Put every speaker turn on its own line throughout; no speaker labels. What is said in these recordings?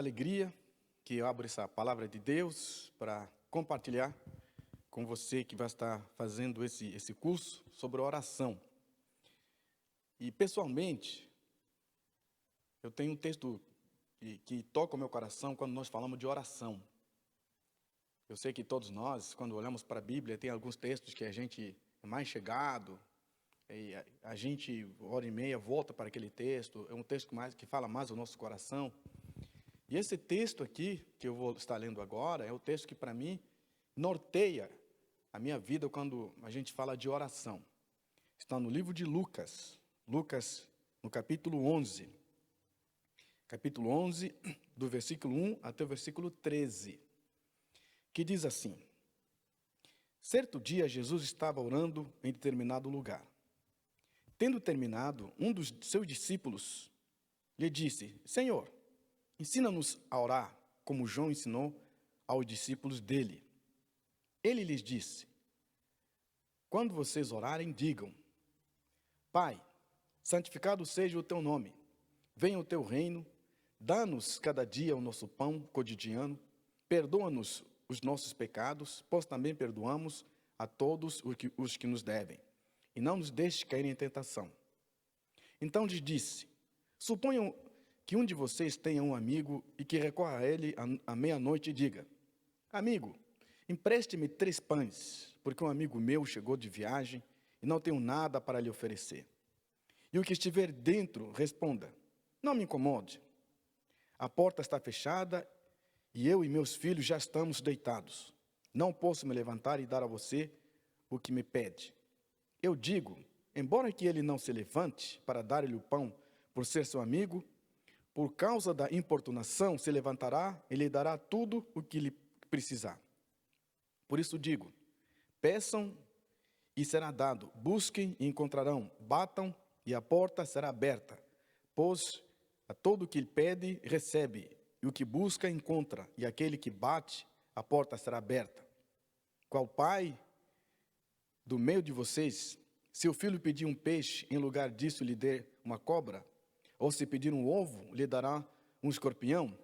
alegria que eu abro essa palavra de Deus para compartilhar com você que vai estar fazendo esse curso sobre oração. E, pessoalmente, eu tenho um texto que toca o meu coração quando nós falamos de oração. Eu sei que todos nós, quando olhamos para a Bíblia, tem alguns textos que a gente é mais chegado, e a gente, hora e meia, volta para aquele texto, é um texto que fala mais ao nosso coração. E esse texto aqui, que eu vou estar lendo agora, é o texto que, para mim, norteia a minha vida quando a gente fala de oração. Está no livro de Lucas, no capítulo 11. Capítulo 11, do versículo 1 até o versículo 13, que diz assim: Certo dia, Jesus estava orando em determinado lugar. Tendo terminado, um dos seus discípulos lhe disse: Senhor, ensina-nos a orar, como João ensinou aos discípulos dele. Ele lhes disse: Quando vocês orarem, digam: Pai, santificado seja o teu nome, venha o teu reino, dá-nos cada dia o nosso pão cotidiano, perdoa-nos os nossos pecados, pois também perdoamos a todos os que nos devem, e não nos deixe cair em tentação. Então lhes disse: Suponham que um de vocês tenha um amigo e que recorra a ele à meia-noite e diga: Amigo, empreste-me 3 pães, porque um amigo meu chegou de viagem e não tenho nada para lhe oferecer. E o que estiver dentro responda: Não me incomode. A porta está fechada e eu e meus filhos já estamos deitados. Não posso me levantar e dar a você o que me pede. Eu digo, embora que ele não se levante para dar-lhe o pão por ser seu amigo, por causa da importunação se levantará e lhe dará tudo o que lhe precisar. Por isso digo, peçam e será dado, busquem e encontrarão, batam e a porta será aberta, pois a todo o que lhe pede, recebe, e o que busca, encontra, e aquele que bate, a porta será aberta. Qual pai do meio de vocês, se o filho pedir um peixe, em lugar disso lhe dê uma cobra? Ou se pedir um ovo, lhe dará um escorpião?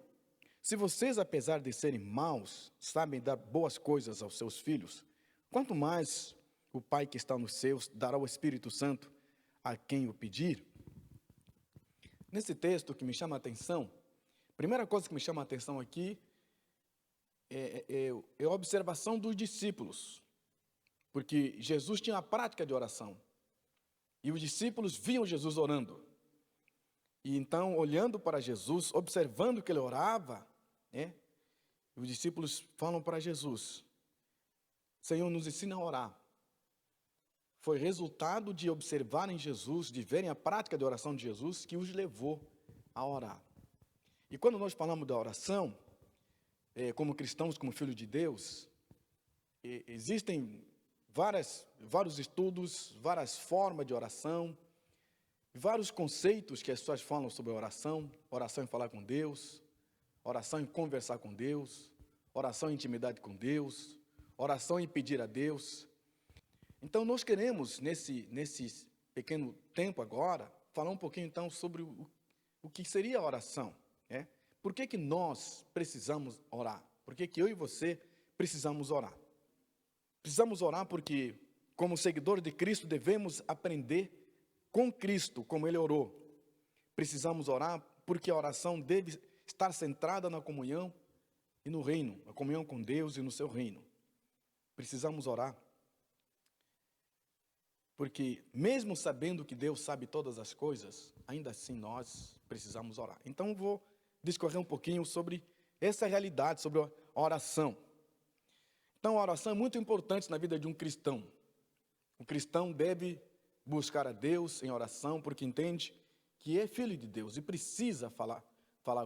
Se vocês, apesar de serem maus, sabem dar boas coisas aos seus filhos, quanto mais o Pai que está nos céus dará o Espírito Santo a quem o pedir? Nesse texto que me chama a atenção, a primeira coisa que me chama a atenção aqui é a observação dos discípulos, porque Jesus tinha a prática de oração, e os discípulos viam Jesus orando. E então, olhando para Jesus, observando que ele orava, os discípulos falam para Jesus: Senhor, nos ensina a orar. Foi resultado de observarem Jesus, de verem a prática de oração de Jesus, que os levou a orar. E quando nós falamos da oração, como cristãos, como filhos de Deus, existem vários estudos, várias formas de oração, vários conceitos que as pessoas falam sobre a oração. Oração em falar com Deus, oração em conversar com Deus, oração em intimidade com Deus, oração em pedir a Deus. Então, nós queremos, nesse pequeno tempo agora, falar um pouquinho, então, sobre o que seria a oração. Por que nós precisamos orar? Por que eu e você precisamos orar? Precisamos orar porque, como seguidores de Cristo, devemos aprender com Cristo, como Ele orou. Precisamos orar porque a oração deve estar centrada na comunhão e no reino, a comunhão com Deus e no seu reino. Precisamos orar porque, mesmo sabendo que Deus sabe todas as coisas, ainda assim nós precisamos orar. Então, vou discorrer um pouquinho sobre essa realidade, sobre a oração. Então, a oração é muito importante na vida de um cristão. O cristão deve buscar a Deus em oração, porque entende que é filho de Deus e precisa falar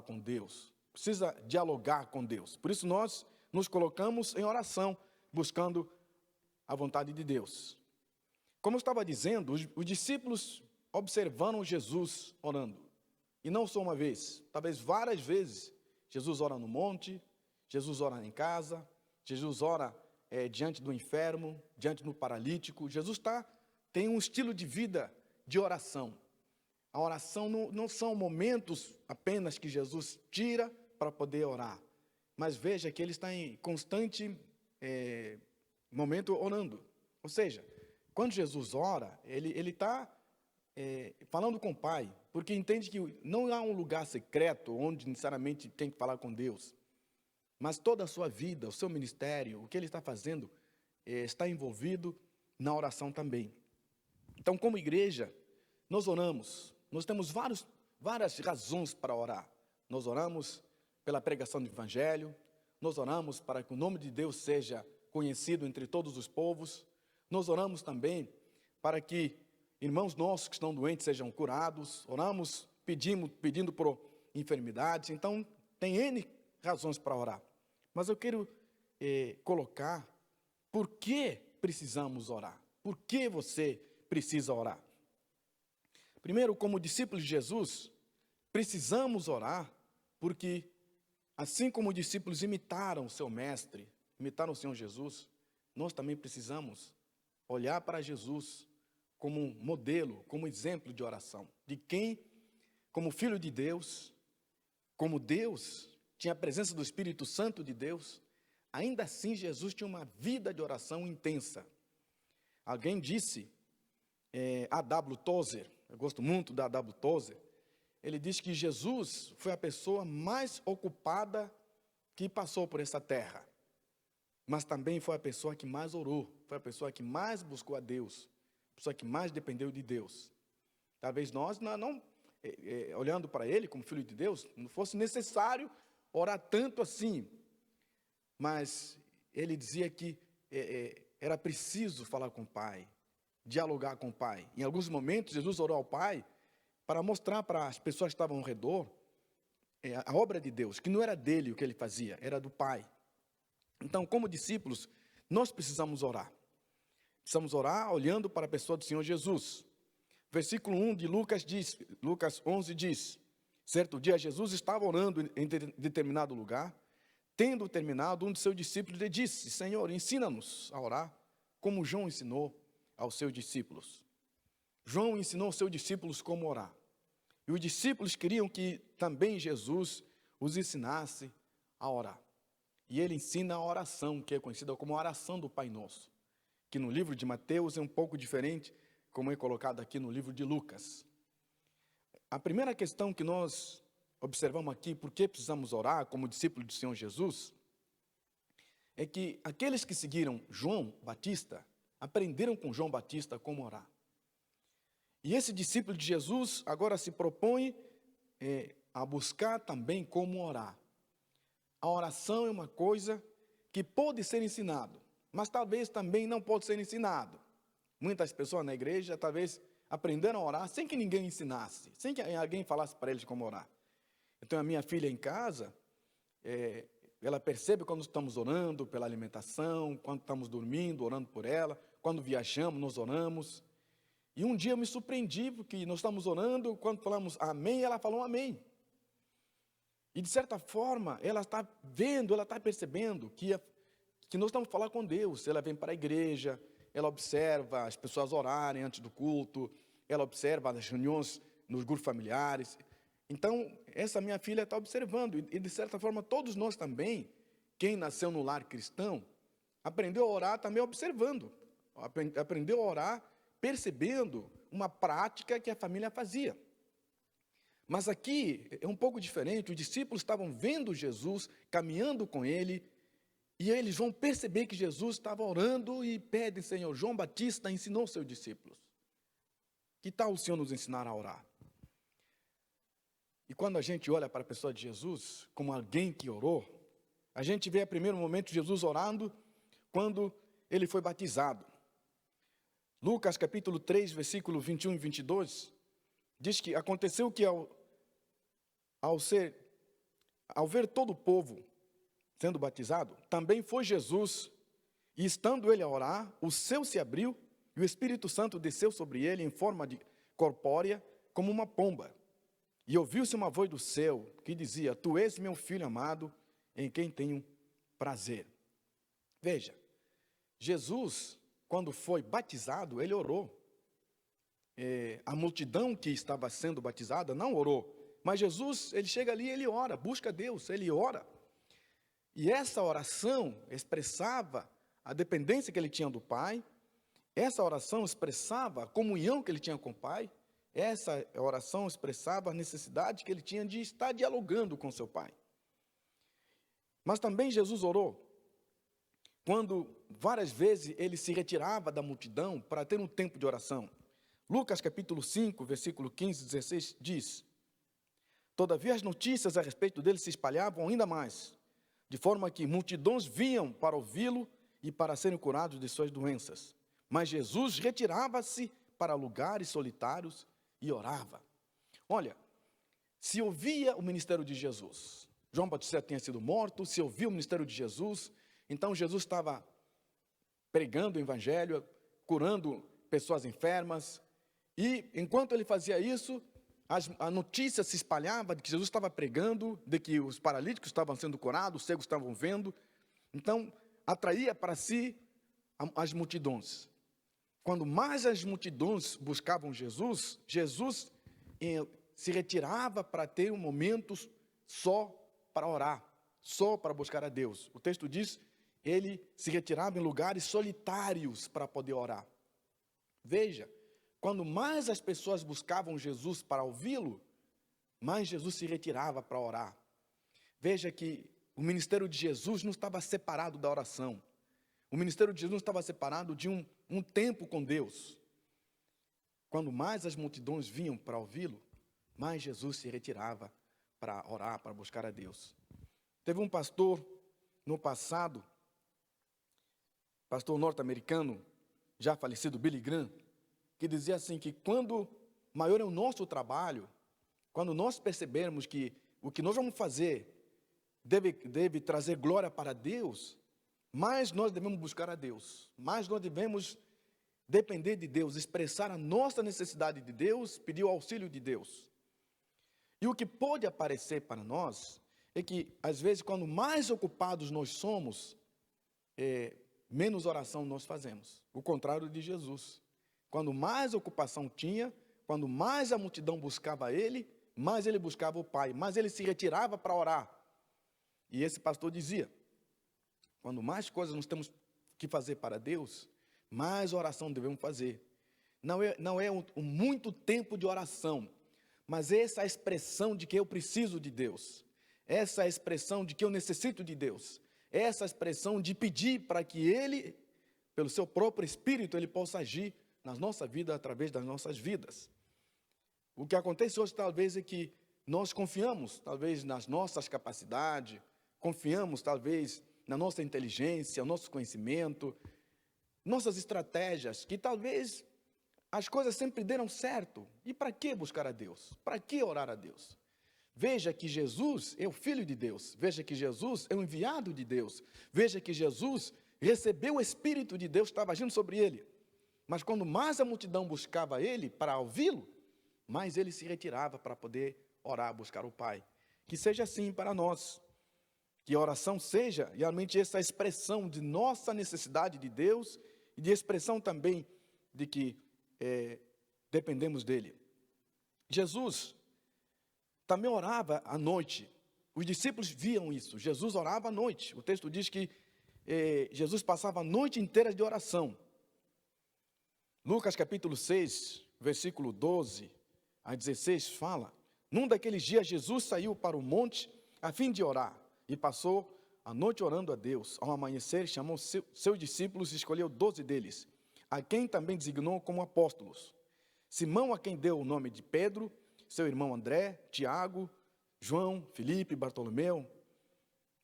com Deus, precisa dialogar com Deus. Por isso nós nos colocamos em oração, buscando a vontade de Deus. Como eu estava dizendo, os discípulos observaram Jesus orando. E não só uma vez, talvez várias vezes. Jesus ora no monte, Jesus ora em casa, Jesus ora diante do enfermo, diante do paralítico. Jesus tem um estilo de vida de oração. A oração não são momentos apenas que Jesus tira para poder orar. Mas veja que ele está em constante momento orando. Ou seja, quando Jesus ora, ele está falando com o Pai, porque entende que não há um lugar secreto onde necessariamente tem que falar com Deus. Mas toda a sua vida, o seu ministério, o que ele está fazendo, está envolvido na oração também. Então, como igreja, nós oramos. Nós temos várias razões para orar. Nós oramos pela pregação do Evangelho. Nós oramos para que o nome de Deus seja conhecido entre todos os povos. Nós oramos também para que irmãos nossos que estão doentes sejam curados. Oramos pedindo por enfermidades. Então, tem N razões para orar. Mas eu quero colocar por que precisamos orar. Por que você precisa orar? Primeiro, como discípulos de Jesus, precisamos orar porque, assim como os discípulos imitaram o seu mestre, imitaram o Senhor Jesus, nós também precisamos olhar para Jesus como um modelo, como exemplo de oração. De quem, como Filho de Deus, como Deus, tinha a presença do Espírito Santo de Deus, ainda assim Jesus tinha uma vida de oração intensa. Alguém disse, A.W. Tozer, eu gosto muito da A.W. Tozer, ele diz que Jesus foi a pessoa mais ocupada que passou por essa terra, mas também foi a pessoa que mais orou, foi a pessoa que mais buscou a Deus, a pessoa que mais dependeu de Deus. Talvez nós, olhando para ele como Filho de Deus, não fosse necessário orar tanto assim, mas ele dizia que era preciso falar com o Pai, dialogar com o Pai. Em alguns momentos, Jesus orou ao Pai para mostrar para as pessoas que estavam ao redor a obra de Deus, que não era dele o que ele fazia, era do Pai. Então, como discípulos, nós precisamos orar. Precisamos orar olhando para a pessoa do Senhor Jesus. Versículo 1 de Lucas 11 diz, certo dia Jesus estava orando em determinado lugar. Tendo terminado, um de seus discípulos lhe disse, Senhor, ensina-nos a orar, como João ensinou aos seus discípulos. João ensinou aos seus discípulos como orar. E os discípulos queriam que também Jesus os ensinasse a orar. E ele ensina a oração, que é conhecida como a oração do Pai Nosso, que no livro de Mateus é um pouco diferente, como é colocado aqui no livro de Lucas. A primeira questão que nós observamos aqui, por que precisamos orar como discípulos do Senhor Jesus, é que aqueles que seguiram João Batista, aprenderam com João Batista como orar. E esse discípulo de Jesus agora se propõe a buscar também como orar. A oração é uma coisa que pode ser ensinado, mas talvez também não pode ser ensinado. Muitas pessoas na igreja talvez aprenderam a orar sem que ninguém ensinasse, sem que alguém falasse para eles como orar. Então, a minha filha em casa, ela percebe quando estamos orando pela alimentação, quando estamos dormindo, orando por ela, quando viajamos, nós oramos. E um dia eu me surpreendi, porque nós estamos orando, quando falamos amém, ela falou amém. E de certa forma, ela está vendo, ela está percebendo que nós estamos falando com Deus. Ela vem para a igreja, ela observa as pessoas orarem antes do culto, ela observa as reuniões nos grupos familiares. Então, essa minha filha está observando, e de certa forma todos nós também, quem nasceu no lar cristão, aprendeu a orar também observando, aprendeu a orar percebendo uma prática que a família fazia. Mas aqui é um pouco diferente, os discípulos estavam vendo Jesus, caminhando com ele, e eles vão perceber que Jesus estava orando e pedem, Senhor, João Batista ensinou seus discípulos. Que tal o Senhor nos ensinar a orar? E quando a gente olha para a pessoa de Jesus, como alguém que orou, a gente vê a primeiro momento Jesus orando quando ele foi batizado. Lucas capítulo 3, versículo 21 e 22, diz que aconteceu que ao ver todo o povo sendo batizado, também foi Jesus, e estando ele a orar, o céu se abriu, e o Espírito Santo desceu sobre ele em forma de corpórea, como uma pomba. E ouviu-se uma voz do céu que dizia, Tu és meu filho amado, em quem tenho prazer. Veja, Jesus, quando foi batizado, ele orou. A multidão que estava sendo batizada não orou Mas Jesus, ele chega ali e ele ora, busca Deus, ele ora. E essa oração expressava a dependência que ele tinha do Pai, essa oração expressava a comunhão que ele tinha com o Pai, essa oração expressava a necessidade que ele tinha de estar dialogando com seu Pai. Mas também Jesus orou quando várias vezes ele se retirava da multidão para ter um tempo de oração. Lucas capítulo 5, versículo 15 e 16 diz: todavia as notícias a respeito dele se espalhavam ainda mais, de forma que multidões vinham para ouvi-lo e para serem curados de suas doenças. Mas Jesus retirava-se para lugares solitários e orava. Olha, se ouvia o ministério de Jesus, João Batista tinha sido morto, se ouvia o ministério de Jesus, então Jesus estava pregando o evangelho, curando pessoas enfermas, e enquanto ele fazia isso, a notícia se espalhava de que Jesus estava pregando, de que os paralíticos estavam sendo curados, os cegos estavam vendo, então atraía para si as multidões. Quando mais as multidões buscavam Jesus, Jesus se retirava para ter um momento só para orar, só para buscar a Deus. O texto diz, ele se retirava em lugares solitários para poder orar. Veja, quando mais as pessoas buscavam Jesus para ouvi-lo, mais Jesus se retirava para orar. Veja que o ministério de Jesus não estava separado da oração. O ministério de Jesus não estava separado de um tempo com Deus. Quando mais as multidões vinham para ouvi-lo, mais Jesus se retirava para orar, para buscar a Deus. Teve um pastor no passado, pastor norte-americano, já falecido, Billy Graham, que dizia assim, que quando maior é o nosso trabalho, quando nós percebermos que o que nós vamos fazer deve trazer glória para Deus, mais nós devemos buscar a Deus, mais nós devemos depender de Deus, expressar a nossa necessidade de Deus, pedir o auxílio de Deus. E o que pode aparecer para nós é que, às vezes, quando mais ocupados nós somos, menos oração nós fazemos. O contrário de Jesus. Quando mais ocupação tinha, quando mais a multidão buscava ele, mais ele buscava o Pai, mais ele se retirava para orar. E esse pastor dizia, quando mais coisas nós temos que fazer para Deus, mais oração devemos fazer. Não é muito tempo de oração, mas essa é a expressão de que eu preciso de Deus. Essa é a expressão de que eu necessito de Deus. Essa é a expressão de pedir para que Ele, pelo seu próprio Espírito, Ele possa agir na nossa vida, através das nossas vidas. O que acontece hoje, talvez, é que nós confiamos, talvez, nas nossas capacidades, confiamos, talvez, na nossa inteligência, nosso conhecimento, nossas estratégias, que talvez as coisas sempre deram certo. E para que buscar a Deus? Para que orar a Deus? Veja que Jesus é o Filho de Deus. Veja que Jesus é o enviado de Deus. Veja que Jesus recebeu o Espírito de Deus, estava agindo sobre ele. Mas quando mais a multidão buscava ele para ouvi-lo, mais ele se retirava para poder orar, buscar o Pai. Que seja assim para nós. Que a oração seja realmente essa expressão de nossa necessidade de Deus e de expressão também de que dependemos dele. Jesus também orava à noite. Os discípulos viam isso. Jesus orava à noite. O texto diz que Jesus passava a noite inteira de oração. Lucas capítulo 6, versículo 12 a 16 fala: num daqueles dias Jesus saiu para o monte a fim de orar e passou a noite orando a Deus. Ao amanhecer chamou seus discípulos e escolheu 12 deles, a quem também designou como apóstolos: Simão, a quem deu o nome de Pedro, seu irmão André, Tiago, João, Filipe, Bartolomeu,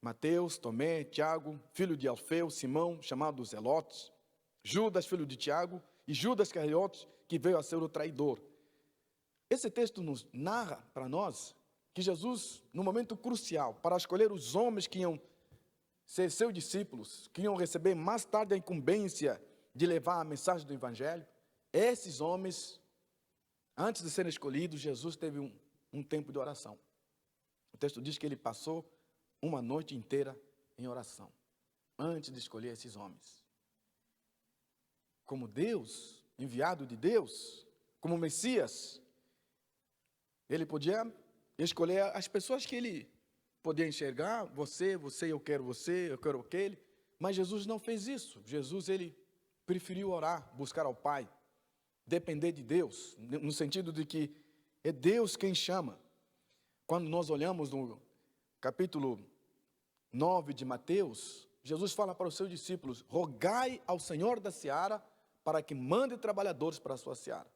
Mateus, Tomé, Tiago, filho de Alfeu, Simão, chamado dos Zelotes, Judas, filho de Tiago, e Judas Iscariotes, que veio a ser o traidor. Esse texto nos narra para nós que Jesus, no momento crucial, para escolher os homens que iam ser seus discípulos, que iam receber mais tarde a incumbência de levar a mensagem do Evangelho, esses homens, antes de serem escolhidos, Jesus teve um tempo de oração. O texto diz que ele passou uma noite inteira em oração, antes de escolher esses homens. Como Deus, enviado de Deus, como Messias, ele podia escolher as pessoas que ele podia enxergar, você, eu quero aquele, mas Jesus não fez isso. Jesus, ele preferiu orar, buscar ao Pai, depender de Deus, no sentido de que é Deus quem chama. Quando nós olhamos no capítulo 9 de Mateus, Jesus fala para os seus discípulos: rogai ao Senhor da seara para que mande trabalhadores para a sua seara.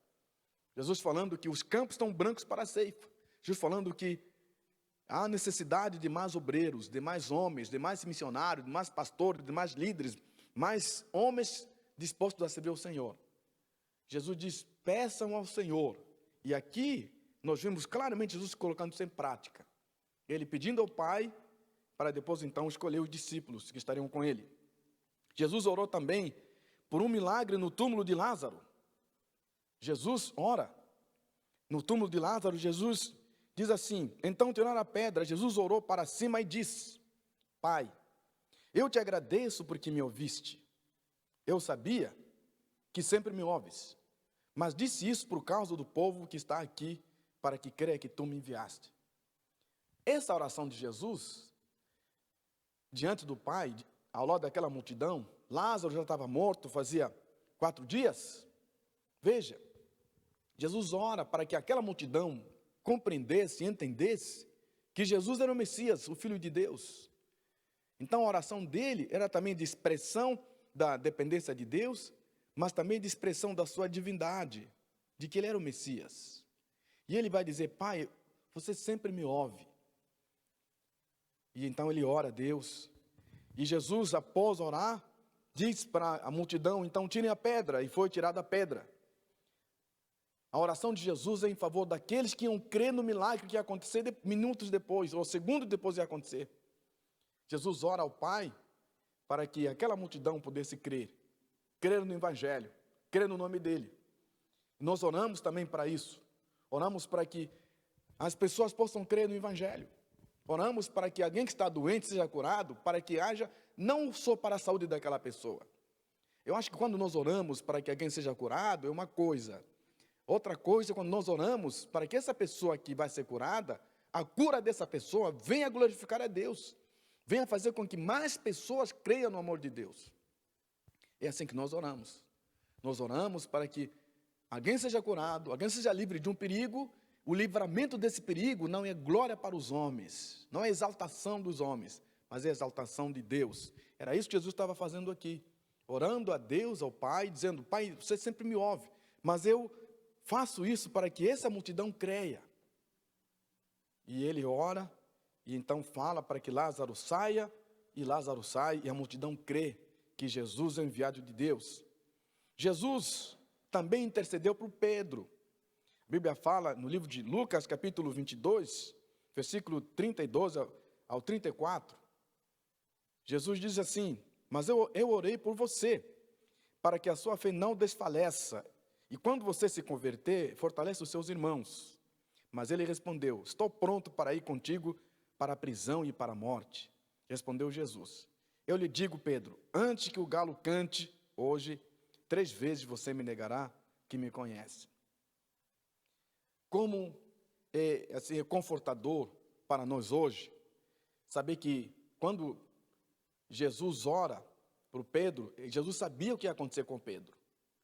Jesus falando que os campos estão brancos para a ceifa. Jesus falando que há necessidade de mais obreiros, de mais homens, de mais missionários, de mais pastores, de mais líderes, mais homens dispostos a servir ao Senhor. Jesus diz: peçam ao Senhor. E aqui nós vemos claramente Jesus colocando isso em prática. Ele pedindo ao Pai para depois então escolher os discípulos que estariam com ele. Jesus orou também por um milagre no túmulo de Lázaro. Jesus ora no túmulo de Lázaro. Jesus diz assim: então tiraram a pedra, Jesus orou para cima e disse: Pai, eu te agradeço porque me ouviste. Eu sabia que sempre me ouves, mas disse isso por causa do povo que está aqui, para que creia que tu me enviaste. Essa oração de Jesus, diante do Pai, ao lado daquela multidão, Lázaro já estava morto, fazia 4 dias. Veja, Jesus ora para que aquela multidão compreendesse e entendesse que Jesus era o Messias, o Filho de Deus. Então a oração dele era também de expressão da dependência de Deus, mas também de expressão da sua divindade, de que ele era o Messias. E ele vai dizer: Pai, você sempre me ouve. E então ele ora a Deus. E Jesus, após orar, diz para a multidão: então tirem a pedra. E foi tirada a pedra. A oração de Jesus é em favor daqueles que iam crer no milagre que ia acontecer minutos depois, ou segundos depois ia acontecer. Jesus ora ao Pai para que aquela multidão pudesse crer no Evangelho, crer no nome dEle. Nós oramos também para isso. Oramos para que as pessoas possam crer no Evangelho. Oramos para que alguém que está doente seja curado, para que haja, não só para a saúde daquela pessoa. Eu acho que quando nós oramos para que alguém seja curado, é uma coisa. Outra coisa é quando nós oramos para que essa pessoa que vai ser curada, a cura dessa pessoa venha glorificar a Deus. Venha fazer com que mais pessoas creiam no amor de Deus. É assim que nós oramos. Nós oramos para que alguém seja curado, alguém seja livre de um perigo. O livramento desse perigo não é glória para os homens, não é exaltação dos homens, mas é exaltação de Deus. Era isso que Jesus estava fazendo aqui, orando a Deus, ao Pai, dizendo: Pai, você sempre me ouve, mas eu faço isso para que essa multidão creia. E ele ora, e então fala para que Lázaro saia, e Lázaro sai, e a multidão crê que Jesus é enviado de Deus. Jesus também intercedeu por Pedro. A Bíblia fala no livro de Lucas, capítulo 22, versículo 32 ao 34. Jesus diz assim: mas eu orei por você, para que a sua fé não desfaleça, e quando você se converter, fortaleça os seus irmãos. Mas ele respondeu: estou pronto para ir contigo para a prisão e para a morte. Respondeu Jesus: eu lhe digo, Pedro, antes que o galo cante hoje, 3 vezes você me negará que me conhece. Como é confortador para nós hoje saber que quando Jesus ora para Pedro, Jesus sabia o que ia acontecer com Pedro.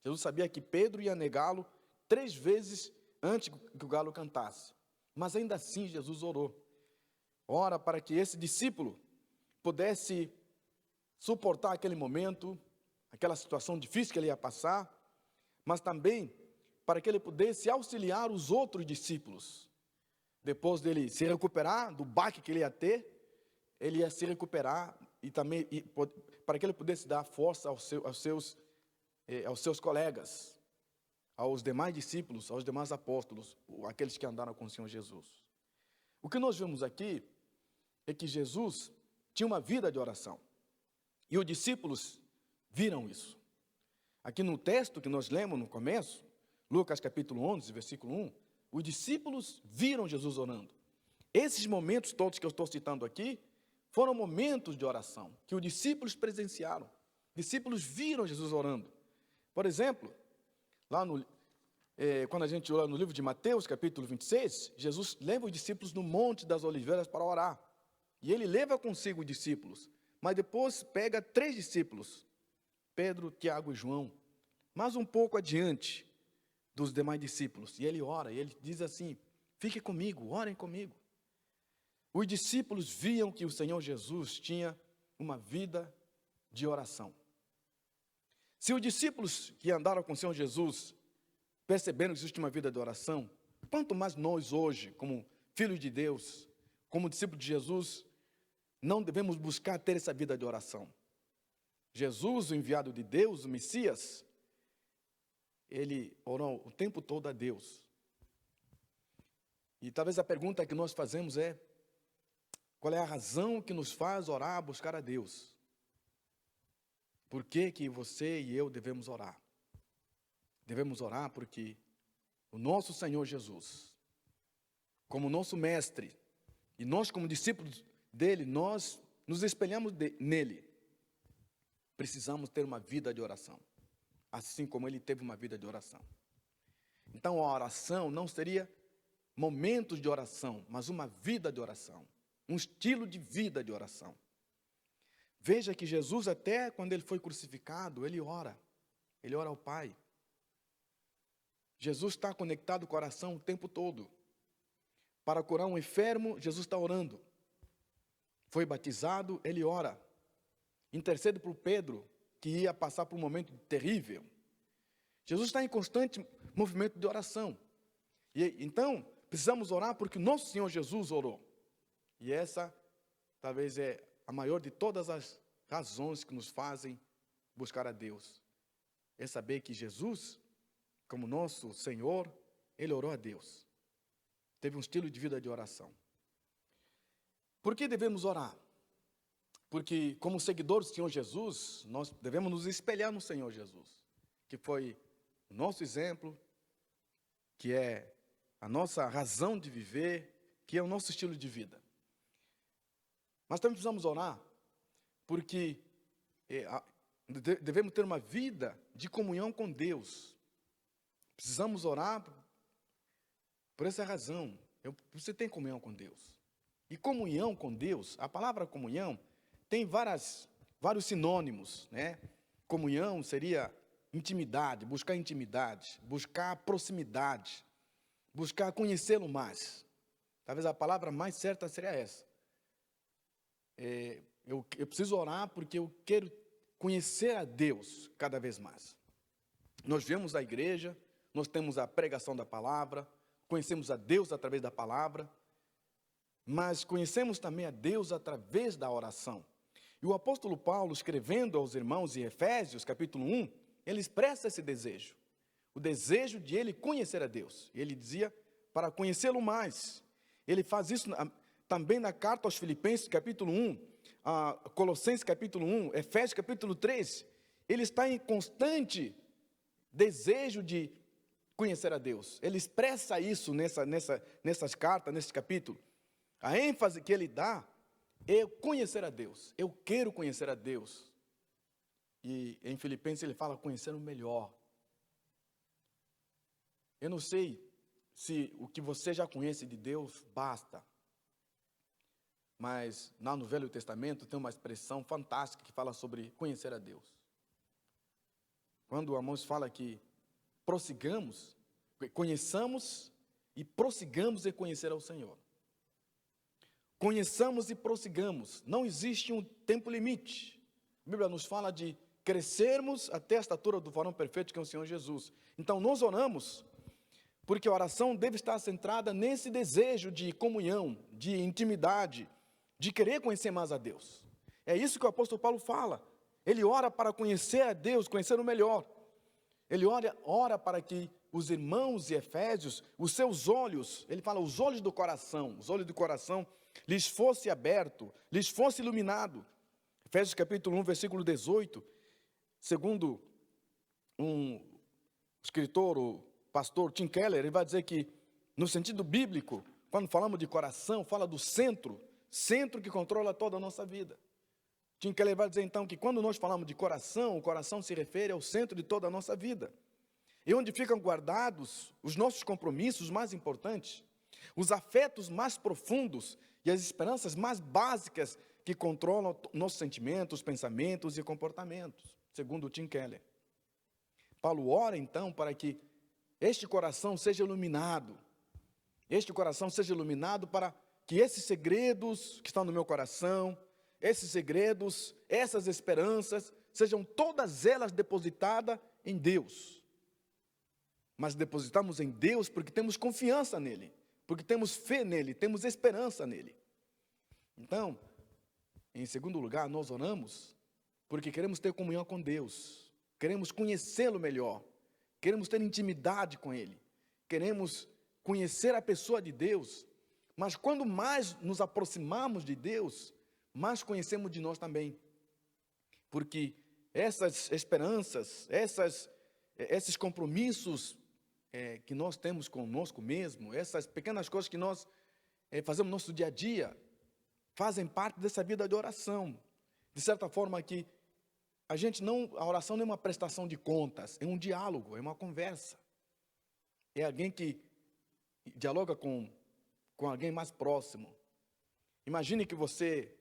Jesus sabia que Pedro ia negá-lo 3 vezes antes que o galo cantasse. Mas ainda assim Jesus orou. Ora para que esse discípulo pudesse suportar aquele momento, aquela situação difícil que ele ia passar, mas também para que ele pudesse auxiliar os outros discípulos. Depois dele se recuperar do baque que ele ia ter, ele ia se recuperar e também para que ele pudesse dar força aos seus colegas, aos demais discípulos, aos demais apóstolos, aqueles que andaram com o Senhor Jesus. O que nós vemos aqui é que Jesus tinha uma vida de oração. E os discípulos viram isso. Aqui no texto que nós lemos no começo, Lucas capítulo 11, versículo 1, os discípulos viram Jesus orando. Esses momentos todos que eu estou citando aqui, foram momentos de oração, que os discípulos presenciaram. Discípulos viram Jesus orando. Por exemplo, lá no quando a gente olha no livro de Mateus, capítulo 26, Jesus leva os discípulos no Monte das Oliveiras para orar. E ele leva consigo os discípulos, mas depois pega 3 discípulos, Pedro, Tiago e João, mais um pouco adiante dos demais discípulos. E ele ora, e ele diz assim: fiquem comigo, orem comigo. Os discípulos viam que o Senhor Jesus tinha uma vida de oração. Se os discípulos que andaram com o Senhor Jesus perceberam que existe uma vida de oração, quanto mais nós hoje, como filhos de Deus, como discípulos de Jesus, não devemos buscar ter essa vida de oração. Jesus, o enviado de Deus, o Messias, ele orou o tempo todo a Deus. E talvez a pergunta que nós fazemos é: qual é a razão que nos faz orar, buscar a Deus? Por que que você e eu devemos orar? Devemos orar porque o nosso Senhor Jesus, como nosso mestre, e nós como discípulos dele, nós nos espelhamos nele. Precisamos ter uma vida de oração, assim como ele teve uma vida de oração. Então a oração não seria momentos de oração, mas uma vida de oração, um estilo de vida de oração. Veja que Jesus, até quando ele foi crucificado, ele ora ao Pai. Jesus está conectado com a oração o tempo todo. Para curar um enfermo, Jesus está orando. Foi batizado, ele ora. Intercede por Pedro, que ia passar por um momento terrível. Jesus está em constante movimento de oração. E então, precisamos orar porque nosso Senhor Jesus orou. E essa, talvez, é a maior de todas as razões que nos fazem buscar a Deus. É saber que Jesus, como nosso Senhor, ele orou a Deus. Teve um estilo de vida de oração. Por que devemos orar? Porque, como seguidores do Senhor Jesus, nós devemos nos espelhar no Senhor Jesus, que foi o nosso exemplo, que é a nossa razão de viver, que é o nosso estilo de vida. Mas também precisamos orar, porque devemos ter uma vida de comunhão com Deus. Precisamos orar por essa razão. Você tem comunhão com Deus. E comunhão com Deus, a palavra comunhão tem vários sinônimos, né? Comunhão seria intimidade, buscar proximidade, buscar conhecê-lo mais. Talvez a palavra mais certa seria essa. Eu preciso orar porque eu quero conhecer a Deus cada vez mais. Nós viemos da igreja, nós temos a pregação da palavra, conhecemos a Deus através da palavra, mas conhecemos também a Deus através da oração. E o apóstolo Paulo, escrevendo aos irmãos em Efésios, capítulo 1, ele expressa esse desejo, o desejo de ele conhecer a Deus. Ele dizia, para conhecê-lo mais. Ele faz isso também na carta aos Filipenses, capítulo 1, Colossenses, capítulo 1, Efésios, capítulo 3. Ele está em constante desejo de conhecer a Deus. Ele expressa isso nessas cartas, nesse capítulo. A ênfase que ele dá é conhecer a Deus. Eu quero conhecer a Deus. E em Filipenses ele fala conhecendo melhor. Eu não sei se o que você já conhece de Deus basta. Mas lá no Velho Testamento tem uma expressão fantástica que fala sobre conhecer a Deus. Quando Amós fala que conheçamos e prossigamos em conhecer ao Senhor. Conheçamos e prossigamos. Não existe um tempo limite. A Bíblia nos fala de crescermos até a estatura do varão perfeito, que é o Senhor Jesus. Então, nós oramos, porque a oração deve estar centrada nesse desejo de comunhão, de intimidade, de querer conhecer mais a Deus. É isso que o apóstolo Paulo fala. Ele ora para conhecer a Deus, conhecer o melhor. Ele ora para que os irmãos de Efésios, os seus olhos, ele fala, os olhos do coração lhes fosse aberto, lhes fosse iluminado. Efésios capítulo 1, versículo 18, segundo um escritor, o pastor Tim Keller, ele vai dizer que, no sentido bíblico, quando falamos de coração, fala do centro que controla toda a nossa vida. Tim Keller vai dizer então que quando nós falamos de coração, o coração se refere ao centro de toda a nossa vida. é onde ficam guardados os nossos compromissos mais importantes, os afetos mais profundos e as esperanças mais básicas que controlam nossos sentimentos, pensamentos e comportamentos, segundo Tim Keller. Paulo ora, então, para que este coração seja iluminado. Este coração seja iluminado para que esses segredos que estão no meu coração, esses segredos, essas esperanças, sejam todas elas depositadas em Deus. Mas depositamos em Deus porque temos confiança nele, porque temos fé nele, temos esperança nele. Então, em segundo lugar, nós oramos porque queremos ter comunhão com Deus, queremos conhecê-lo melhor, queremos ter intimidade com ele, queremos conhecer a pessoa de Deus, mas quando mais nos aproximamos de Deus, mais conhecemos de nós também. Porque essas esperanças, esses compromissos que nós temos conosco mesmo, essas pequenas coisas que nós fazemos no nosso dia a dia, fazem parte dessa vida de oração. De certa forma que a oração não é uma prestação de contas, é um diálogo, é uma conversa. É alguém que dialoga com alguém mais próximo. Imagine que você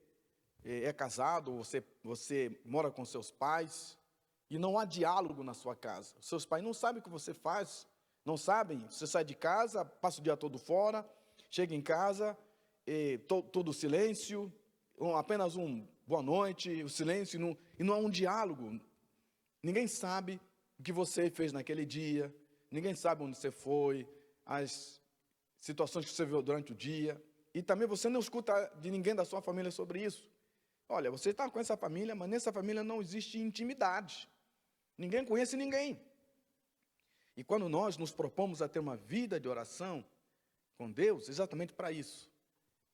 é casado, você mora com seus pais e não há diálogo na sua casa. Seus pais não sabem o que você faz, não sabem. Você sai de casa, passa o dia todo fora, chega em casa, todo silêncio, apenas um boa noite, o silêncio, e não há um diálogo. Ninguém sabe o que você fez naquele dia, ninguém sabe onde você foi, as situações que você viu durante o dia, e também você não escuta de ninguém da sua família sobre isso. Olha, você está com essa família, mas nessa família não existe intimidade. Ninguém conhece ninguém. E quando nós nos propomos a ter uma vida de oração com Deus, exatamente para isso.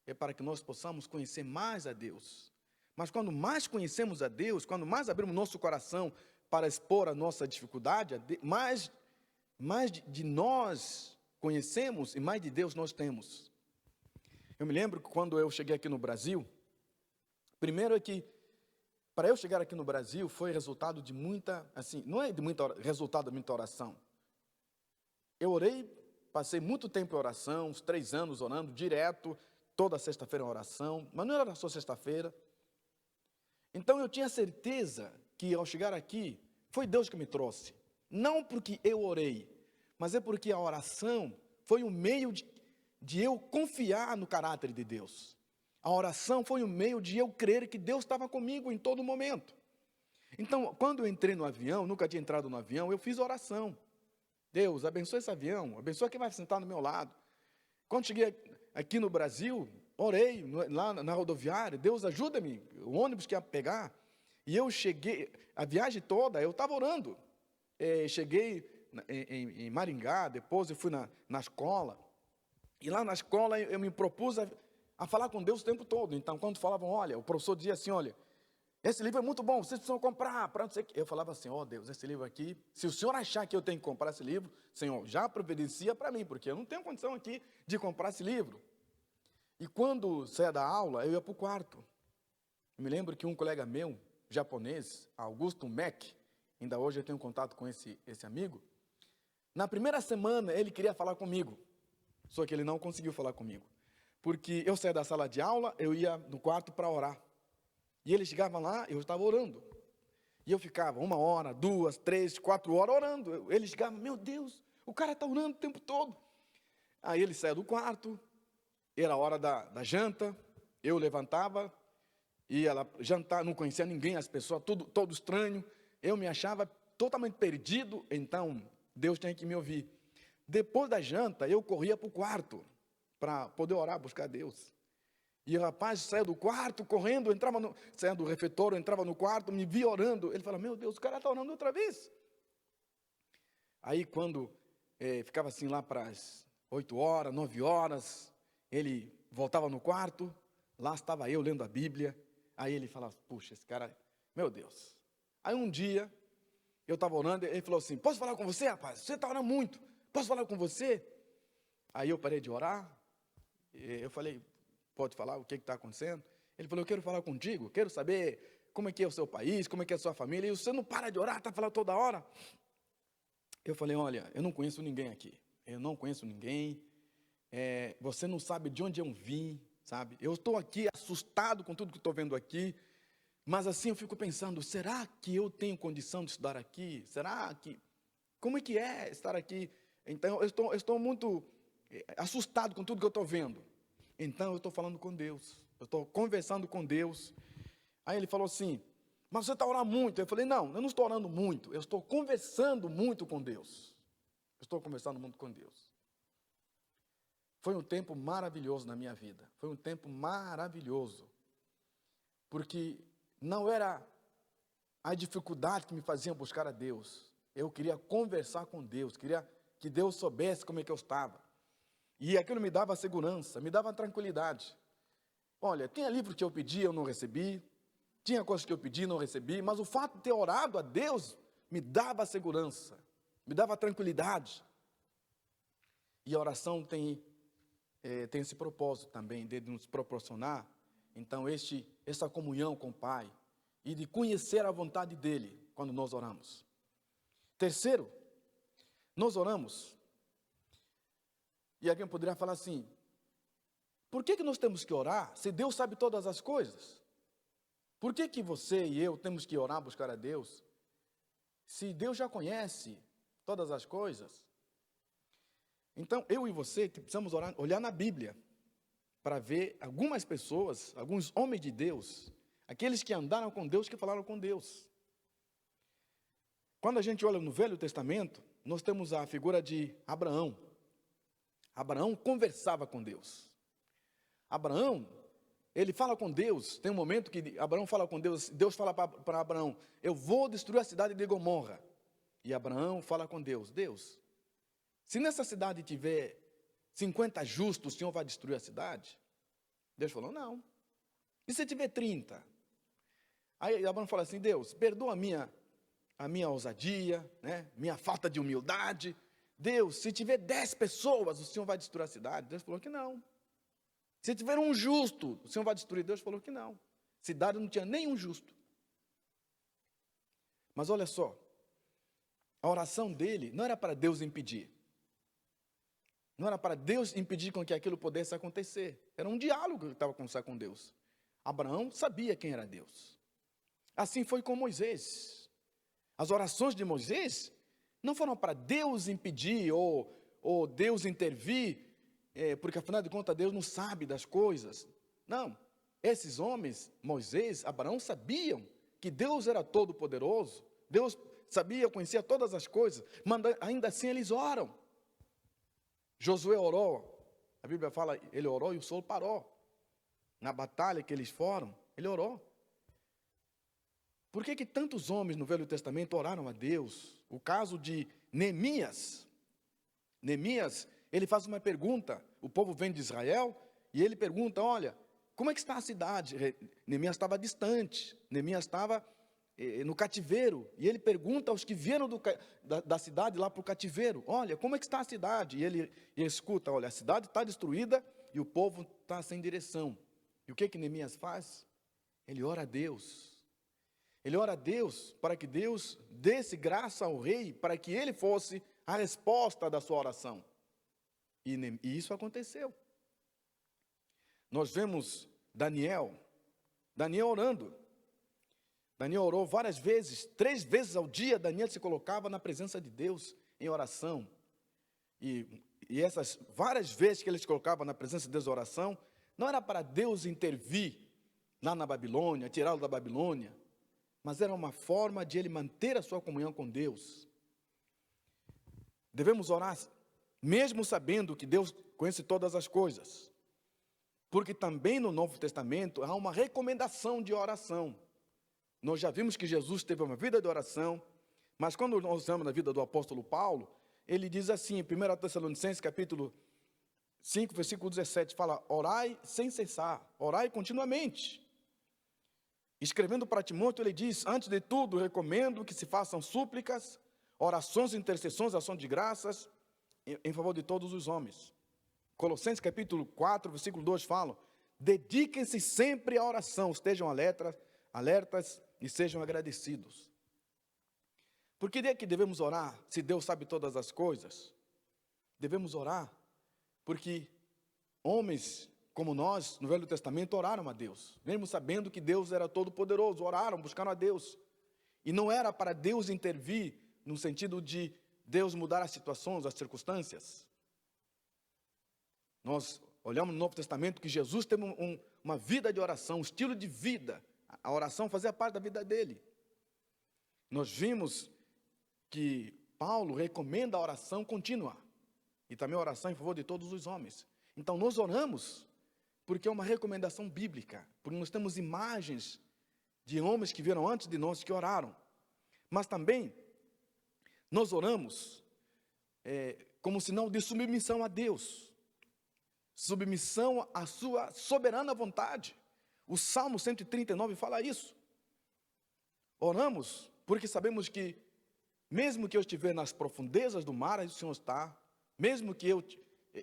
É para que nós possamos conhecer mais a Deus. Mas quando mais conhecemos a Deus, quando mais abrimos nosso coração para expor a nossa dificuldade, mais de nós conhecemos e mais de Deus nós temos. Eu me lembro que quando eu cheguei aqui no Brasil, primeiro é que, para eu chegar aqui no Brasil, foi resultado de muita, não é de resultado de muita oração. Eu orei, passei muito tempo em oração, uns 3 anos orando direto, toda sexta-feira em oração, mas não era só sexta-feira. Então eu tinha certeza que ao chegar aqui, foi Deus que me trouxe. Não porque eu orei, mas é porque a oração foi um meio de eu confiar no caráter de Deus. A oração foi um meio de eu crer que Deus estava comigo em todo momento. Então, quando eu entrei no avião, nunca tinha entrado no avião, eu fiz oração. Deus, abençoe esse avião, abençoe quem vai sentar no meu lado. Quando cheguei aqui no Brasil, orei lá na rodoviária, Deus ajuda-me, o ônibus que ia pegar. E eu cheguei, a viagem toda, eu estava orando. Cheguei em Maringá, depois eu fui na escola, e lá na escola eu me propus a falar com Deus o tempo todo. Então, quando falavam, olha, o professor dizia assim, olha, esse livro é muito bom, vocês precisam comprar, para não sei o quê. Eu falava assim, Deus, esse livro aqui, se o senhor achar que eu tenho que comprar esse livro, Senhor, já providencia para mim, porque eu não tenho condição aqui de comprar esse livro. E quando saía da aula, eu ia para o quarto. Eu me lembro que um colega meu, japonês, Augusto Mack, ainda hoje eu tenho contato com esse amigo, na primeira semana ele queria falar comigo, só que ele não conseguiu falar comigo, porque eu saía da sala de aula, eu ia no quarto para orar, e ele chegava lá, eu estava orando, e eu ficava 1 hora, 2, 3, 4 horas orando. Ele chegava, meu Deus, o cara está orando o tempo todo. Aí ele saía do quarto, era a hora da janta, eu levantava, ia lá jantar, não conhecia ninguém, as pessoas, todo estranho, eu me achava totalmente perdido, então Deus tinha que me ouvir. Depois da janta, eu corria para o quarto, para poder orar, buscar Deus. E o rapaz saia do quarto, correndo, saia do refeitório, entrava no quarto, me via orando. Ele falava, meu Deus, o cara está orando outra vez. Aí quando ficava assim lá para as 8 horas, 9 horas, ele voltava no quarto, lá estava eu lendo a Bíblia. Aí ele falava, puxa, esse cara, meu Deus. Aí um dia, eu estava orando, ele falou assim, posso falar com você, rapaz? Você está orando muito, posso falar com você? Aí eu parei de orar, eu falei, pode falar o que está acontecendo? Ele falou, eu quero falar contigo, quero saber como é que é o seu país, como é que é a sua família, e você não para de orar, está falando toda hora. Eu falei, olha, eu não conheço ninguém aqui. Eu não conheço ninguém. Você não sabe de onde eu vim, sabe? Eu estou aqui assustado com tudo que estou vendo aqui. Mas assim eu fico pensando, será que eu tenho condição de estudar aqui? Como é que é estar aqui? Então eu estou muito assustado com tudo que eu estou vendo. Então eu estou falando com Deus, eu estou conversando com Deus. Aí ele falou assim, mas você está orando muito? Eu falei, não, eu não estou orando muito, eu estou conversando muito com Deus. Eu estou conversando muito com Deus. Foi um tempo maravilhoso na minha vida, foi um tempo maravilhoso, porque não era a dificuldade que me fazia buscar a Deus. Eu queria conversar com Deus, queria que Deus soubesse como é que eu estava. E aquilo me dava segurança, me dava tranquilidade. Olha, tinha livro que eu pedi, eu não recebi. Tinha coisas que eu pedi, não recebi. Mas o fato de ter orado a Deus me dava segurança, me dava tranquilidade. E a oração tem esse propósito também, de nos proporcionar, então, essa comunhão com o Pai, e de conhecer a vontade dEle, quando nós oramos. Terceiro, nós oramos, e alguém poderia falar assim, por que nós temos que orar, se Deus sabe todas as coisas? Por que você e eu temos que orar, buscar a Deus, se Deus já conhece todas as coisas? Então, eu e você precisamos orar, olhar na Bíblia, para ver algumas pessoas, alguns homens de Deus, aqueles que andaram com Deus, que falaram com Deus. Quando a gente olha no Velho Testamento, nós temos a figura de Abraão. Abraão conversava com Deus. Abraão, ele fala com Deus, tem um momento que Abraão fala com Deus, Deus fala para Abraão, eu vou destruir a cidade de Gomorra. E Abraão fala com Deus, Deus, se nessa cidade tiver 50 justos, o Senhor vai destruir a cidade? Deus falou, não. E se tiver 30? Aí Abraão fala assim, Deus, perdoa a minha ousadia, né? Minha falta de humildade. Deus, se tiver 10 pessoas, o Senhor vai destruir a cidade? Deus falou que não. Se tiver um justo, o Senhor vai destruir? Deus falou que não. Cidade não tinha nenhum justo. Mas olha só, a oração dele não era para Deus impedir. Não era para Deus impedir com que aquilo pudesse acontecer. Era um diálogo que ele estava conversando com Deus. Abraão sabia quem era Deus. Assim foi com Moisés. As orações de Moisés não foram para Deus impedir ou Deus intervir, porque afinal de contas Deus não sabe das coisas. Não. Esses homens, Moisés, Abraão, sabiam que Deus era todo poderoso. Deus sabia, conhecia todas as coisas, mas ainda assim eles oram. Josué orou, a Bíblia fala, ele orou e o sol parou. Na batalha que eles foram, ele orou. Por que tantos homens no Velho Testamento oraram a Deus? O caso de Neemias. Neemias, ele faz uma pergunta, o povo vem de Israel, e ele pergunta, olha, como é que está a cidade? Neemias estava distante, Neemias estava no cativeiro, e ele pergunta aos que vieram da cidade lá para o cativeiro, olha, como é que está a cidade? E ele escuta, olha, a cidade está destruída e o povo está sem direção. E o que Neemias faz? Ele ora a Deus. Ele ora a Deus para que Deus desse graça ao rei, para que ele fosse a resposta da sua oração. E isso aconteceu. Nós vemos Daniel orando. Daniel orou várias vezes, 3 vezes ao dia, Daniel se colocava na presença de Deus em oração. E essas várias vezes que ele se colocava na presença de Deus em oração, não era para Deus intervir lá na Babilônia, tirá-lo da Babilônia, mas era uma forma de ele manter a sua comunhão com Deus. Devemos orar, mesmo sabendo que Deus conhece todas as coisas, porque também no Novo Testamento há uma recomendação de oração. Nós já vimos que Jesus teve uma vida de oração, mas quando nós vemos na vida do apóstolo Paulo, ele diz assim, em 1 Tessalonicenses, capítulo 5, versículo 17, fala, orai sem cessar, orai continuamente. Escrevendo para Timóteo, ele diz, antes de tudo, recomendo que se façam súplicas, orações, intercessões, ações de graças, em favor de todos os homens. Colossenses, capítulo 4, versículo 2, fala, dediquem-se sempre à oração, estejam alertas e sejam agradecidos. Por que é que devemos orar se Deus sabe todas as coisas? Devemos orar porque homens como nós, no Velho Testamento, oraram a Deus, mesmo sabendo que Deus era todo-poderoso, oraram, buscaram a Deus. E não era para Deus intervir no sentido de Deus mudar as situações, as circunstâncias. Nós olhamos no Novo Testamento que Jesus teve uma vida de oração, um estilo de vida. A oração fazia parte da vida dele. Nós vimos que Paulo recomenda a oração contínua. E também a oração em favor de todos os homens. Então nós oramos porque é uma recomendação bíblica. Porque nós temos imagens de homens que vieram antes de nós que oraram. Mas também nós oramos como sinal de submissão a Deus. Submissão à sua soberana vontade. O Salmo 139 fala isso. Oramos porque sabemos que, mesmo que eu estiver nas profundezas do mar, aí o Senhor está. Mesmo que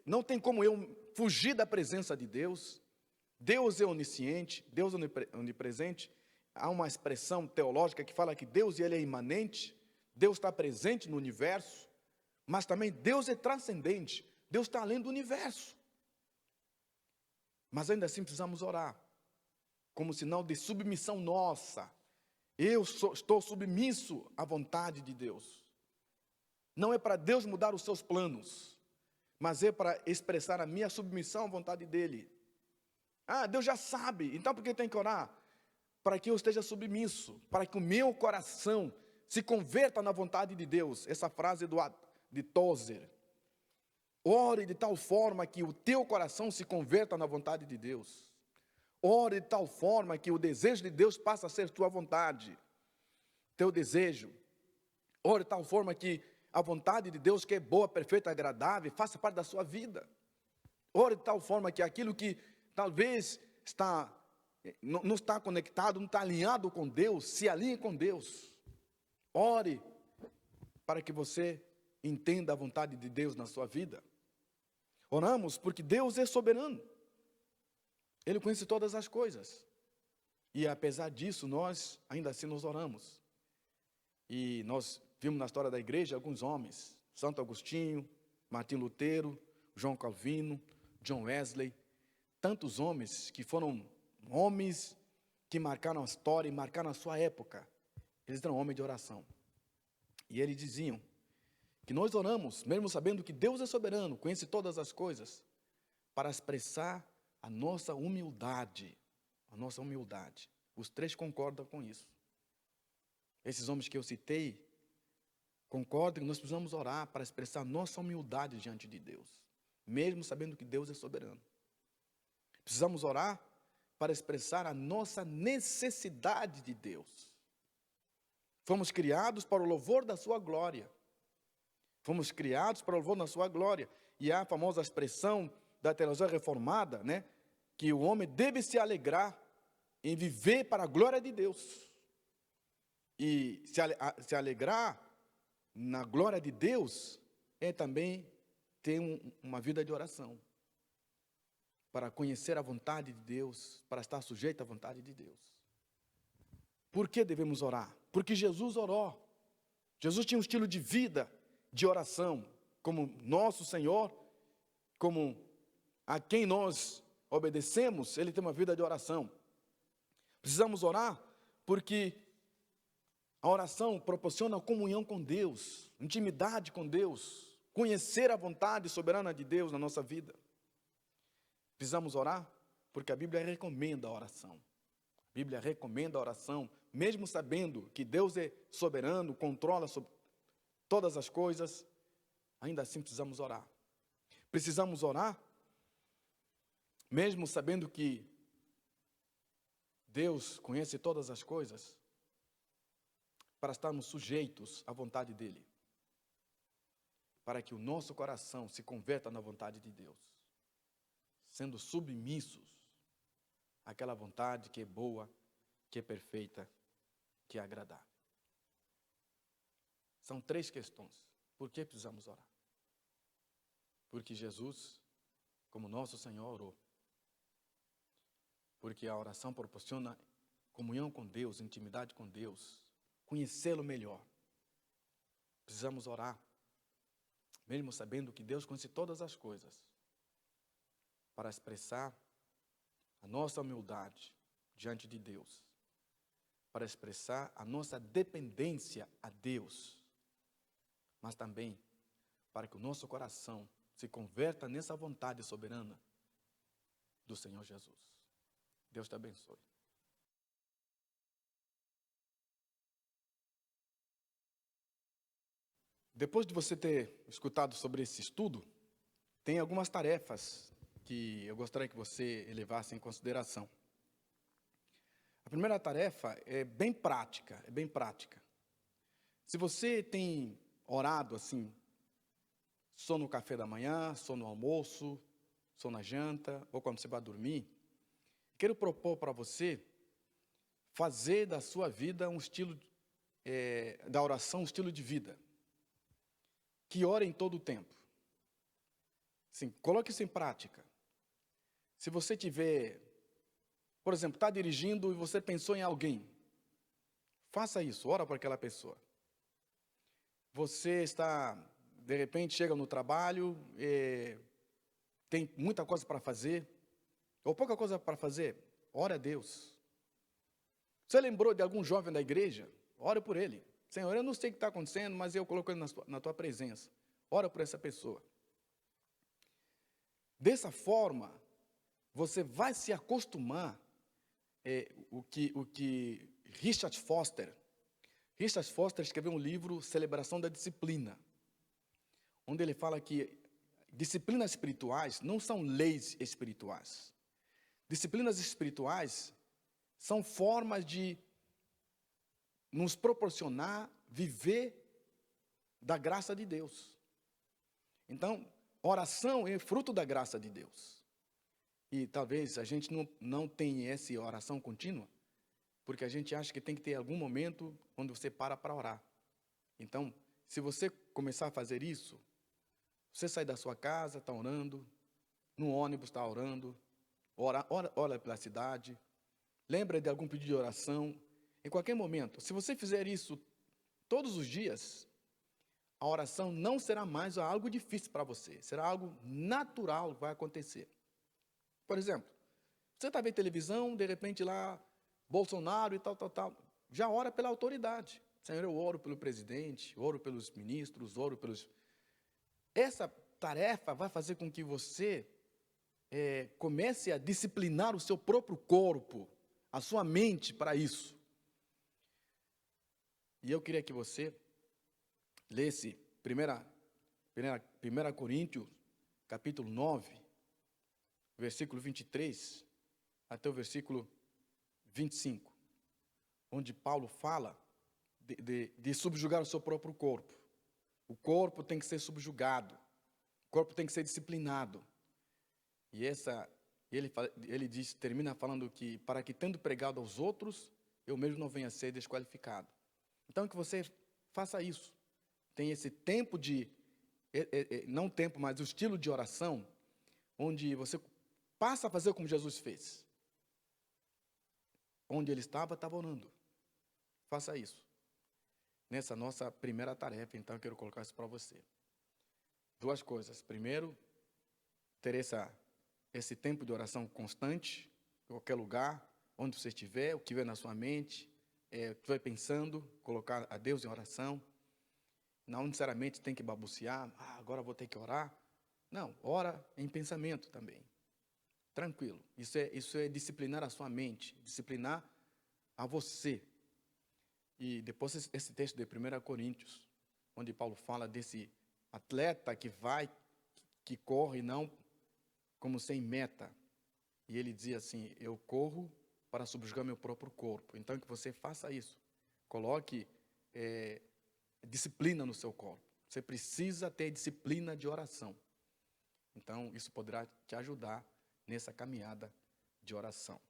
não tem como eu fugir da presença de Deus. Deus é onisciente, Deus é onipresente. Há uma expressão teológica que fala que Deus ele é imanente. Deus está presente no universo. Mas também Deus é transcendente. Deus está além do universo. Mas ainda assim precisamos orar, como sinal de submissão nossa. Estou submisso à vontade de Deus. Não é para Deus mudar os seus planos, mas é para expressar a minha submissão à vontade dEle. Deus já sabe, então por que tem que orar? Para que eu esteja submisso, para que o meu coração se converta na vontade de Deus. Essa frase de Tozer. Ore de tal forma que o teu coração se converta na vontade de Deus. Ore de tal forma que o desejo de Deus passe a ser tua vontade, teu desejo. Ore de tal forma que a vontade de Deus, que é boa, perfeita, agradável, faça parte da sua vida. Ore de tal forma que aquilo que talvez não está conectado, não está alinhado com Deus, se alinhe com Deus. Ore para que você entenda a vontade de Deus na sua vida. Oramos porque Deus é soberano. Ele conhece todas as coisas. E apesar disso, nós ainda assim nos oramos. E nós vimos na história da igreja alguns homens. Santo Agostinho, Martim Lutero, João Calvino, John Wesley. Tantos homens que foram homens que marcaram a história e marcaram a sua época. Eles eram homens de oração. E eles diziam que nós oramos, mesmo sabendo que Deus é soberano, conhece todas as coisas, para expressar a nossa humildade. A nossa humildade. Os três concordam com isso. Esses homens que eu citei concordam que nós precisamos orar para expressar a nossa humildade diante de Deus, mesmo sabendo que Deus é soberano. Precisamos orar para expressar a nossa necessidade de Deus. Fomos criados para o louvor da sua glória. Fomos criados para o louvor da sua glória. E há a famosa expressão da teologia reformada, que o homem deve se alegrar em viver para a glória de Deus. E se alegrar na glória de Deus é também ter uma vida de oração. Para conhecer a vontade de Deus, para estar sujeito à vontade de Deus. Por que devemos orar? Porque Jesus orou. Jesus tinha um estilo de vida de oração, como nosso Senhor, como a quem nós obedecemos, Ele tem uma vida de oração. Precisamos orar porque a oração proporciona comunhão com Deus, intimidade com Deus, conhecer a vontade soberana de Deus na nossa vida. Precisamos orar porque a Bíblia recomenda a oração. A Bíblia recomenda a oração, mesmo sabendo que Deus é soberano, controla sobre todas as coisas, ainda assim precisamos orar. Precisamos orar, mesmo sabendo que Deus conhece todas as coisas, para estarmos sujeitos à vontade dEle, para que o nosso coração se converta na vontade de Deus, sendo submissos àquela vontade que é boa, que é perfeita, que é agradável. São três questões. Por que precisamos orar? Porque Jesus, como nosso Senhor, orou. Porque a oração proporciona comunhão com Deus, intimidade com Deus, conhecê-lo melhor. precisamos orar, mesmo sabendo que Deus conhece todas as coisas, para expressar a nossa humildade diante de Deus, para expressar a nossa dependência a Deus, mas também para que o nosso coração se converta nessa vontade soberana do Senhor Jesus. Deus te abençoe. Depois de você ter escutado sobre esse estudo, tem algumas tarefas que eu gostaria que você levasse em consideração. A primeira tarefa é bem prática, Se você tem orado assim, só no café da manhã, só no almoço, só na janta, ou quando você vai dormir, quero propor para você fazer da sua vida um estilo, da oração um estilo de vida. Que ore em todo o tempo. Sim, coloque isso em prática. Se você tiver, por exemplo, está dirigindo e você pensou em alguém, faça isso, ora para aquela pessoa. Você está, de repente, chega no trabalho, tem muita coisa para fazer, ou pouca coisa para fazer, ore a Deus. Você lembrou de algum jovem da igreja? Ore por ele. Senhor, eu não sei o que está acontecendo, mas eu coloco ele na tua presença. Ora por essa pessoa. Dessa forma, você vai se acostumar o que Richard Foster escreveu um livro, Celebração da Disciplina, onde ele fala que disciplinas espirituais não são leis espirituais. Disciplinas espirituais são formas de nos proporcionar viver da graça de Deus. Então, oração é fruto da graça de Deus. E talvez a gente não tenha essa oração contínua, porque a gente acha que tem que ter algum momento onde você para orar. Então, se você começar a fazer isso, você sai da sua casa, está orando, no ônibus está orando, ora pela cidade, lembra de algum pedido de oração, em qualquer momento. Se você fizer isso todos os dias, a oração não será mais algo difícil para você, será algo natural que vai acontecer. Por exemplo, você está vendo televisão, de repente lá, Bolsonaro e tal, já ora pela autoridade. Senhor, eu oro pelo presidente, oro pelos ministros, oro pelos... Essa tarefa vai fazer com que você comece a disciplinar o seu próprio corpo, a sua mente para isso. E eu queria que você lesse 1 Coríntios, capítulo 9, versículo 23, até o versículo 25, onde Paulo fala de subjugar o seu próprio corpo. O corpo tem que ser subjugado, o corpo tem que ser disciplinado. E ele termina falando que, para que tendo pregado aos outros, eu mesmo não venha a ser desqualificado. Então, que você faça isso. Tem esse tempo não tempo, mas o estilo de oração, onde você passa a fazer como Jesus fez. Onde ele estava orando. Faça isso. Nessa nossa primeira tarefa, então, eu quero colocar isso para você. Duas coisas. Primeiro, ter esse tempo de oração constante, em qualquer lugar, onde você estiver, o que vier na sua mente, o que estiver pensando, colocar a Deus em oração. Não necessariamente tem que balbuciar, agora vou ter que orar. Não, ora em pensamento também. Tranquilo. Isso é disciplinar a sua mente, disciplinar a você. E depois esse texto de 1 Coríntios, onde Paulo fala desse atleta que corre não como sem meta. E ele dizia assim, eu corro para subjugar meu próprio corpo. Então, que você faça isso. Coloque disciplina no seu corpo. Você precisa ter disciplina de oração. Então, isso poderá te ajudar nessa caminhada de oração.